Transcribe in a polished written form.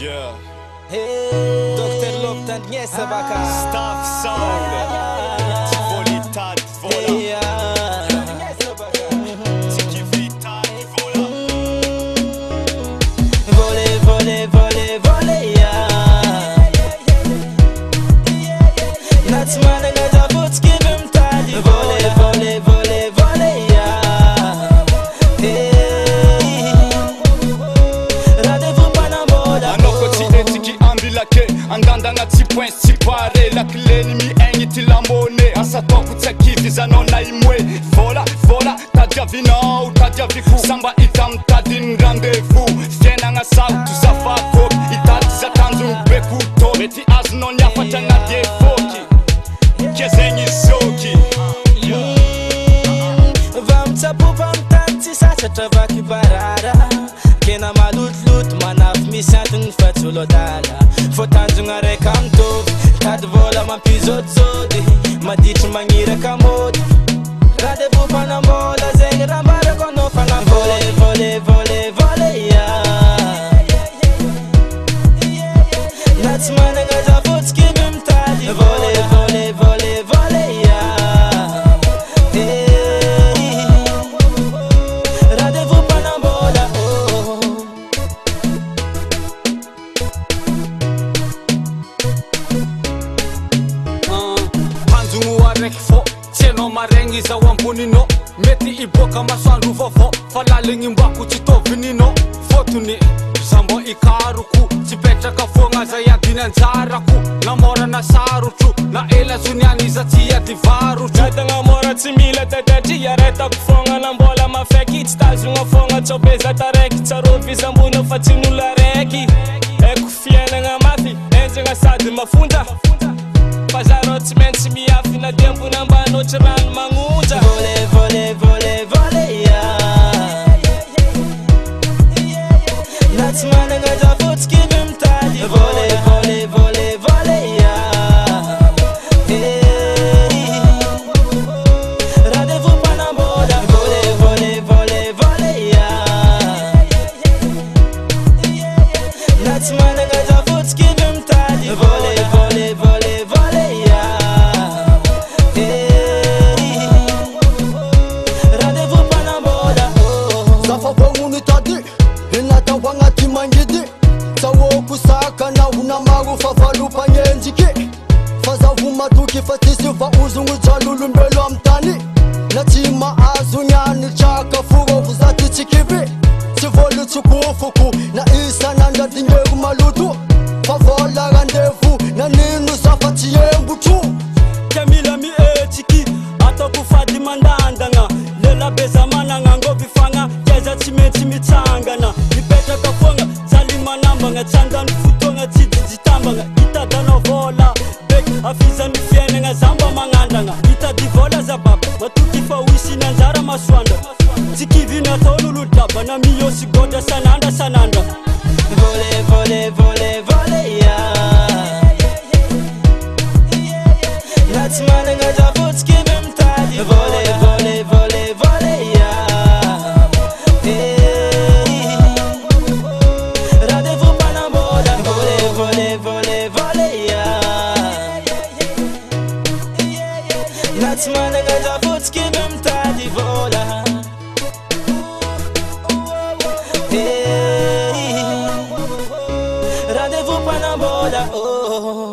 Yeah. Hey, Dr. Love tandniesa baka Staff sound. Volita vola. Tiki vita vola. Vole, vole, vole, vole, yeah. Natsmana ngaza vutski bimtali. Vole, vole, vole, vole, yeah. Hey, rendez-vous panambola. Anoko ti etiki ambilake. Angandanga ti point ti pare. La kleni mi enyi ti lambone. Asatoku tsekivi zanona imwe. Vola, vola, tadia vinau, tadia viku. Samba itam tadin rendez-vous. Fiena nga sautu zafa kop. Itati zatanzu beku to. Beti aznon yafata nga defoki. Kezenyi soki. Vam tsapo pamtanti sasatra vaky barara. Kena malotoloto manafy misy antony fa tsy olo adala. Fô tanjogna raika mitovy, tady vola mampizotsody, maditry magniraka mody. Rendez-vous panambola zegny raha mbarako anao fagna vole, vole, vole, vole, yeah. Na tsy managna za fotsiky mimitaly. Vole, vole, vole, vole, yeah. Hey, rendez-vous panambola, oh. Manjogno araiky fô tsy anao maregny iza ho amboninao. Mety iboaka masoandro vaovao fa laligny mbako tsy tovininao. Fôtony za mbô ikaroko tsy petraka foagna za iadiny anjarako. Namorana sarotro na ela zoniany iza tsy ady varotro. Tagna mora tsy mila tatatria aretako foagna na mbola mafaiky tsy tazogna foagna tsôbeza taraiky tsarovy ambona fa tsy n'olo araiky. Eko fiainagna mafy enjagna sady mafunda fa zareo tsy maintsy miafy na dia ambony ambany ohatry rano magnonja. Vole, vole, vole, vole, yeah. Na tsy managna za fotsiky mimitaly. Vole, vole, vole, vole, yeah. Hey, rendez-vous panambola. Vole, vole, vole, vole, yeah. Na tsy managna za fotsiky mimitaly. Vole, vole, vole, vole, yeah. Hey, rendez-vous panambola, oh. Zafa vognony tady hinata ho agnaty mangidy. Tsahoako sakana ho namaro fa valopagnenjiky. Fa zaho matoky fa tsisy vaozogno jalolombelo amy tany. Na tsy mahazo niany traka forovo za ty tsikivy. Tsy vôlo tsokofoko na isan'andradingero maloto. Fa vola rendez-vous na nino za fa tsy embotro. Kamila mietsiky ataoko fady mandandagna. Lela beza managna angovy fagna keza tsy maintsy mitsangana. Mipetraka foagna jaly manambagna tsy andany fotoagna tsy dijitambagna. Hitadanao vola beky afizany fiainagna zamba magnandagna. Hitady vola zababa matoky fa hoisiny anjara masoandra. Tsy kiviny atao lolo draba na miosy godra sanandra sanandra. Vole, vole, vole, vole, yeah. Na tsy managna za fotsiky mimitaly. Vole, vole, vole, vole, yeah. Hey, rendez-vous panambola. Vole, vole, vole, vole, yeah. Na tsy managna za fotsiky mimitaly. Vola, hey, rendez-vous panambola, oh.